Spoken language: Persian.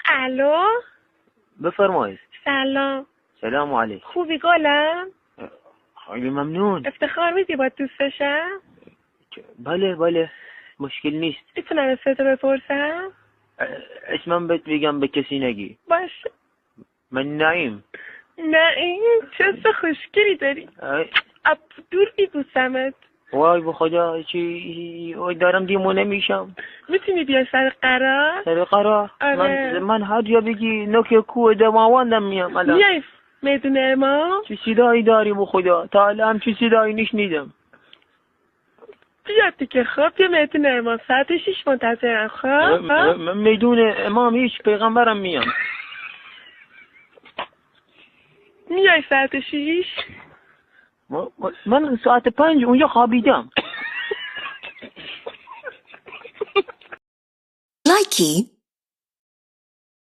الو. بفرمایید. سلام. سلام علیکم. خوبی گلم؟ خیلی ممنون. افتخار میدی با دوست بشم؟ بله مشکل نیست. میتونم اسمتو بپرسم؟ اسمم بهت بگم به کسی نگی. باشه. من نعیم. نعیم؟ چه اسم خوشگلی داری. دور میبوسمت. وای به خدا چی وای دارم دیمونه میشم. میتونی بیای سر قرار؟ سر قرار؟ آره. من هر جا بگی نوک کوه دماوندم میام الان. میای میدون امام؟ چه صدایی داری به خدا؟ تا الان چه صدایی نشنیدم. بیاد دیگه. خب بیا میدون امام ساعت 6 منتظرم. خب میدون امام هیچ پیغمبرم میام. میای ساعت 6؟ من ساعت 5 اونجا خوابیدم. Likey